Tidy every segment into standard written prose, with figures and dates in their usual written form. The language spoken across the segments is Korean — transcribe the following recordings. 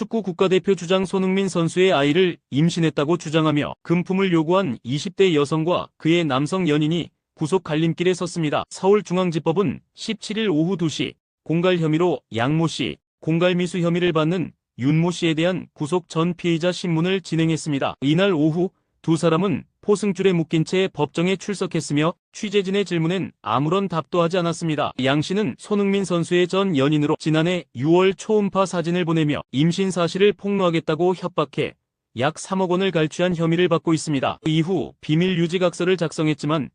축구 국가대표 주장 손흥민 선수의 아이를 임신했다고 주장하며 금품을 요구한 20대 여성과 그의 남성 연인이 구속 갈림길에 섰습니다. 서울중앙지법은 17일 오후 2시 공갈 혐의로 양모 씨, 공갈 미수 혐의를 받는 윤모 씨에 대한 구속 전 피의자 신문을 진행했습니다. 이날 오후 두 사람은 포승줄에 묶인 채 법정에 출석했으며 취재진의 질문엔 아무런 답도 하지 않았습니다. 양 씨는 손흥민 선수의 전 연인으로 지난해 6월 초음파 사진을 보내며 임신 사실을 폭로하겠다고 협박해 약 3억 원을 갈취한 혐의를 받고 있습니다. 이후 비밀 유지각서를 작성했지만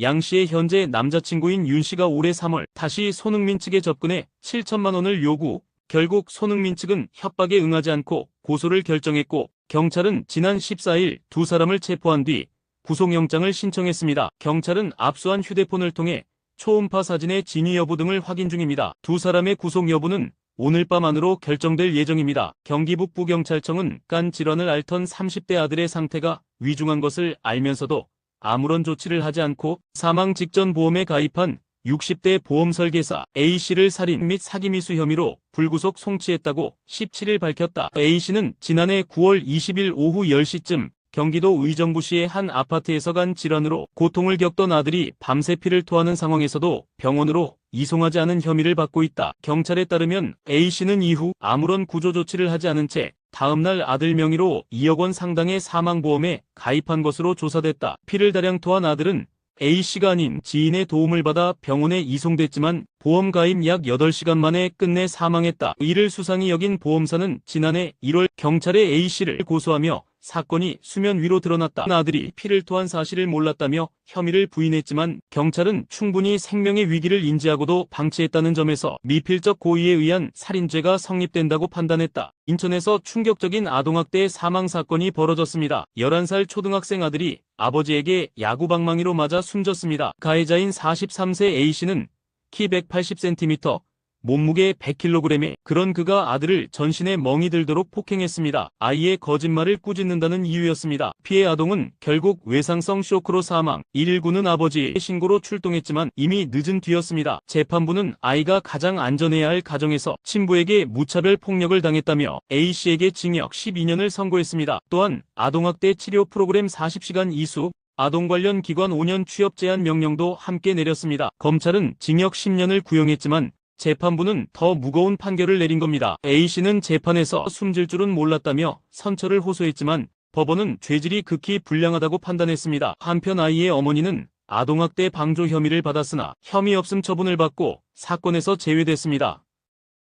양 씨의 현재 남자친구인 윤 씨가 올해 3월 다시 손흥민 측에 접근해 7천만 원을 요구, 결국 손흥민 측은 협박에 응하지 않고 고소를 결정했고 경찰은 지난 14일 두 사람을 체포한 뒤 구속영장을 신청했습니다. 경찰은 압수한 휴대폰을 통해 초음파 사진의 진위 여부 등을 확인 중입니다. 두 사람의 구속 여부는 오늘 밤 안으로 결정될 예정입니다. 경기 북부경찰청은 간 질환을 앓던 30대 아들의 상태가 위중한 것을 알면서도 아무런 조치를 하지 않고 사망 직전 보험에 가입한 60대 보험 설계사 A씨를 살인 및 사기 미수 혐의로 불구속 송치했다고 17일 밝혔다. A씨는 지난해 9월 20일 오후 10시쯤 경기도 의정부시의 한 아파트에서 간 질환으로 고통을 겪던 아들이 밤새 피를 토하는 상황에서도 병원으로 이송하지 않은 혐의를 받고 있다. 경찰에 따르면 A씨는 이후 아무런 구조 조치를 하지 않은 채 다음날 아들 명의로 2억 원 상당의 사망보험에 가입한 것으로 조사됐다. 피를 다량 토한 아들은 A씨가 아닌 지인의 도움을 받아 병원에 이송됐지만 보험 가입 약 8시간 만에 끝내 사망했다. 이를 수상히 여긴 보험사는 지난해 1월 경찰에 A씨를 고소하며 사건이 수면 위로 드러났다. 아들이 피를 토한 사실을 몰랐다며 혐의를 부인했지만 경찰은 충분히 생명의 위기를 인지하고도 방치했다는 점에서 미필적 고의에 의한 살인죄가 성립된다고 판단했다. 인천에서 충격적인 아동학대 사망 사건이 벌어졌습니다. 11살 초등학생 아들이 아버지에게 야구방망이로 맞아 숨졌습니다. 가해자인 43세 A씨는 키 180cm, 몸무게 100kg에 그런 그가 아들을 전신에 멍이 들도록 폭행했습니다. 아이의 거짓말을 꾸짖는다는 이유였습니다. 피해 아동은 결국 외상성 쇼크로 사망. 119는 아버지의 신고로 출동했지만 이미 늦은 뒤였습니다. 재판부는 아이가 가장 안전해야 할 가정에서 친부에게 무차별 폭력을 당했다며 A씨에게 징역 12년을 선고했습니다. 또한 아동학대 치료 프로그램 40시간 이수, 아동 관련 기관 5년 취업 제한 명령도 함께 내렸습니다. 검찰은 징역 10년을 구형했지만 재판부는 더 무거운 판결을 내린 겁니다. A씨는 재판에서 숨질 줄은 몰랐다며 선처를 호소했지만 법원은 죄질이 극히 불량하다고 판단했습니다. 한편 아이의 어머니는 아동학대 방조 혐의를 받았으나 혐의 없음 처분을 받고 사건에서 제외됐습니다.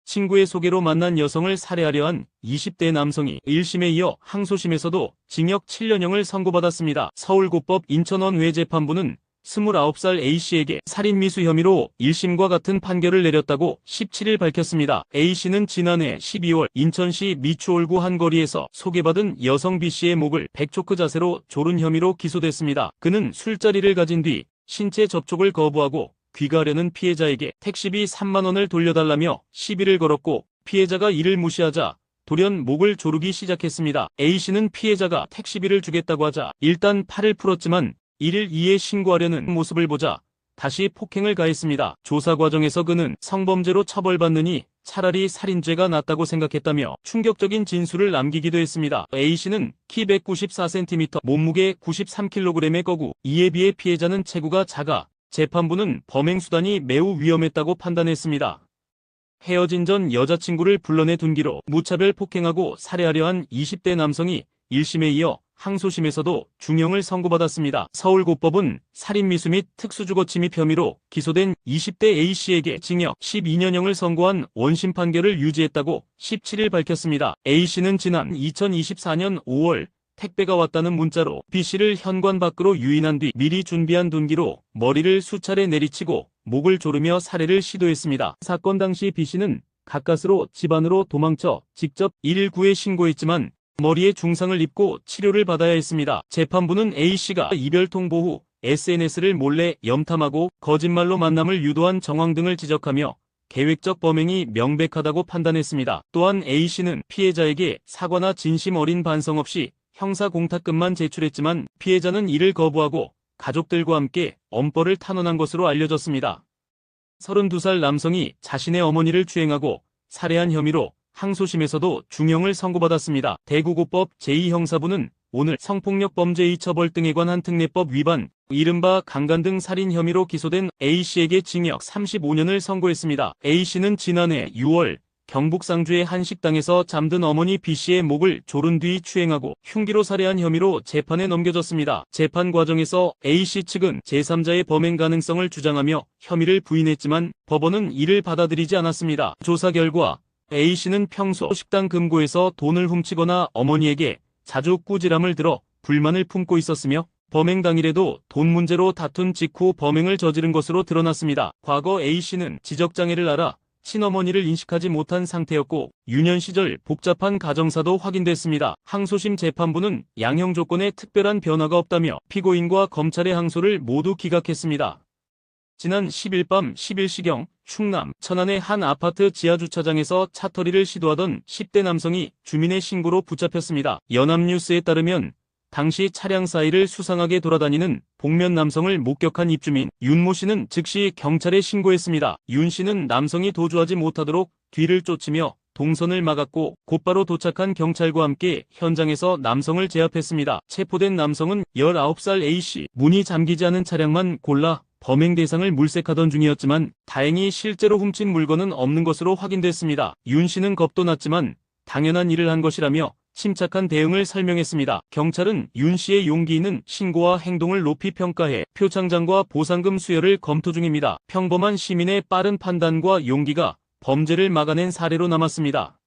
친구의 소개로 만난 여성을 살해하려 한 20대 남성이 1심에 이어 항소심에서도 징역 7년형을 선고받았습니다. 서울고법 인천원외재판부는 29살 A씨에게 살인미수 혐의로 1심과 같은 판결을 내렸다고 17일 밝혔습니다. A씨는 지난해 12월 인천시 미추홀구 한 거리에서 소개받은 여성 B씨의 목을 백초크 자세로 조른 혐의로 기소됐습니다. 그는 술자리를 가진 뒤 신체 접촉을 거부하고 귀가하려는 피해자에게 택시비 3만 원을 돌려달라며 시비를 걸었고 피해자가 이를 무시하자 돌연 목을 조르기 시작했습니다. A씨는 피해자가 택시비를 주겠다고 하자 일단 팔을 풀었지만 이를 이에 신고하려는 모습을 보자 다시 폭행을 가했습니다. 조사 과정에서 그는 성범죄로 처벌받느니 차라리 살인죄가 낫다고 생각했다며 충격적인 진술을 남기기도 했습니다. A씨는 키 194cm, 몸무게 93kg의 거구, 이에 비해 피해자는 체구가 작아 재판부는 범행 수단이 매우 위험했다고 판단했습니다. 헤어진 전 여자친구를 불러내 둔기로 무차별 폭행하고 살해하려 한 20대 남성이 1심에 이어 항소심에서도 중형을 선고받았습니다. 서울고법은 살인미수 및 특수주거침입 혐의로 기소된 20대 A씨에게 징역 12년형을 선고한 원심 판결을 유지했다고 17일 밝혔습니다. A씨는 지난 2024년 5월 택배가 왔다는 문자로 B씨를 현관 밖으로 유인한 뒤 미리 준비한 둔기로 머리를 수차례 내리치고 목을 조르며 살해를 시도했습니다. 사건 당시 B씨는 가까스로 집 안으로 도망쳐 직접 119에 신고했지만 머리에 중상을 입고 치료를 받아야 했습니다. 재판부는 A씨가 이별 통보 후 SNS를 몰래 염탐하고 거짓말로 만남을 유도한 정황 등을 지적하며 계획적 범행이 명백하다고 판단했습니다. 또한 A씨는 피해자에게 사과나 진심 어린 반성 없이 형사 공탁금만 제출했지만 피해자는 이를 거부하고 가족들과 함께 엄벌을 탄원한 것으로 알려졌습니다. 32살 남성이 자신의 어머니를 추행하고 살해한 혐의로 항소심에서도 중형을 선고받았습니다. 대구고법 제2형사부는 오늘 성폭력범죄의 처벌 등에 관한 특례법 위반, 이른바 강간 등 살인 혐의로 기소된 A씨에게 징역 35년을 선고했습니다. A씨는 지난해 6월 경북 상주의 한 식당에서 잠든 어머니 B씨의 목을 조른 뒤 추행하고 흉기로 살해한 혐의로 재판에 넘겨졌습니다. 재판 과정에서 A씨 측은 제3자의 범행 가능성을 주장하며 혐의를 부인했지만 법원은 이를 받아들이지 않았습니다. 조사 결과 A씨는 평소 식당 금고에서 돈을 훔치거나 어머니에게 자주 꾸지람을 들어 불만을 품고 있었으며 범행 당일에도 돈 문제로 다툰 직후 범행을 저지른 것으로 드러났습니다. 과거 A씨는 지적장애를 앓아 친어머니를 인식하지 못한 상태였고 유년 시절 복잡한 가정사도 확인됐습니다. 항소심 재판부는 양형 조건에 특별한 변화가 없다며 피고인과 검찰의 항소를 모두 기각했습니다. 지난 10일 밤 11시경 충남 천안의 한 아파트 지하주차장에서 차터리를 시도하던 10대 남성이 주민의 신고로 붙잡혔습니다. 연합뉴스에 따르면 당시 차량 사이를 수상하게 돌아다니는 복면 남성을 목격한 입주민 윤모 씨는 즉시 경찰에 신고했습니다. 윤 씨는 남성이 도주하지 못하도록 뒤를 쫓으며 동선을 막았고 곧바로 도착한 경찰과 함께 현장에서 남성을 제압했습니다. 체포된 남성은 19살 A씨, 문이 잠기지 않은 차량만 골라 범행 대상을 물색하던 중이었지만 다행히 실제로 훔친 물건은 없는 것으로 확인됐습니다. 윤 씨는 겁도 났지만 당연한 일을 한 것이라며 침착한 대응을 설명했습니다. 경찰은 윤 씨의 용기 있는 신고와 행동을 높이 평가해 표창장과 보상금 수여를 검토 중입니다. 평범한 시민의 빠른 판단과 용기가 범죄를 막아낸 사례로 남았습니다.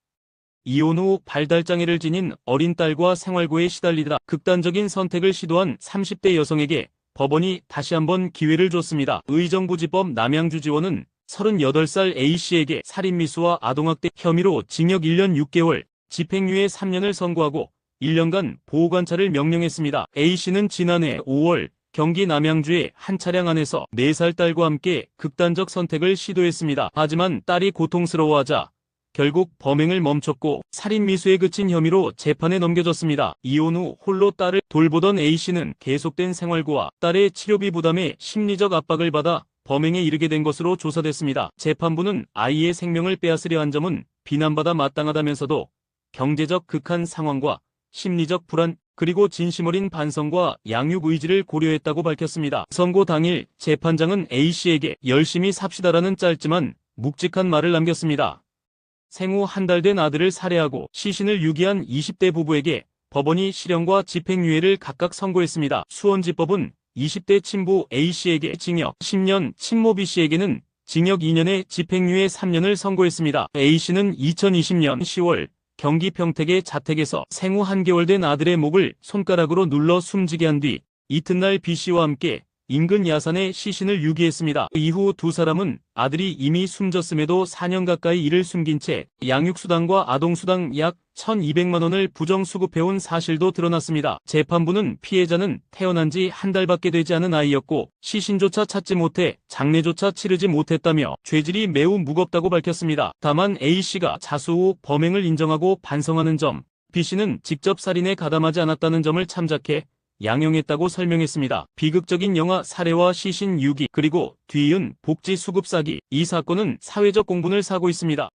이혼 후 발달장애를 지닌 어린 딸과 생활고에 시달리다 극단적인 선택을 시도한 30대 여성에게 법원이 다시 한번 기회를 줬습니다. 의정부지법 남양주지원은 38살 A씨에게 살인미수와 아동학대 혐의로 징역 1년 6개월, 집행유예 3년을 선고하고 1년간 보호관찰을 명령했습니다. A씨는 지난해 5월 경기 남양주의 한 차량 안에서 4살 딸과 함께 극단적 선택을 시도했습니다. 하지만 딸이 고통스러워하자 결국 범행을 멈췄고 살인미수에 그친 혐의로 재판에 넘겨졌습니다. 이혼 후 홀로 딸을 돌보던 A씨는 계속된 생활고와 딸의 치료비 부담에 심리적 압박을 받아 범행에 이르게 된 것으로 조사됐습니다. 재판부는 아이의 생명을 빼앗으려 한 점은 비난받아 마땅하다면서도 경제적 극한 상황과 심리적 불안 그리고 진심 어린 반성과 양육 의지를 고려했다고 밝혔습니다. 선고 당일 재판장은 A씨에게 열심히 삽시다라는 짧지만 묵직한 말을 남겼습니다. 생후 한 달 된 아들을 살해하고 시신을 유기한 20대 부부에게 법원이 실형과 집행유예를 각각 선고했습니다. 수원지법은 20대 친부 A씨에게 징역 10년, 친모 B씨에게는 징역 2년에 집행유예 3년을 선고했습니다. A씨는 2020년 10월 경기 평택의 자택에서 생후 한개월 된 아들의 목을 손가락으로 눌러 숨지게 한 뒤 이튿날 B씨와 함께 인근 야산에 시신을 유기했습니다. 이후 두 사람은 아들이 이미 숨졌음에도 4년 가까이 이를 숨긴 채 양육수당과 아동수당 약 1,200만 원을 부정수급해온 사실도 드러났습니다. 재판부는 피해자는 태어난 지 한 달밖에 되지 않은 아이였고 시신조차 찾지 못해 장례조차 치르지 못했다며 죄질이 매우 무겁다고 밝혔습니다. 다만 A씨가 자수 후 범행을 인정하고 반성하는 점, B씨는 직접 살인에 가담하지 않았다는 점을 참작해 양형했다고 설명했습니다. 비극적인 영아 살해와 시신 유기 그리고 뒤이은 복지 수급 사기, 이 사건은 사회적 공분을 사고 있습니다.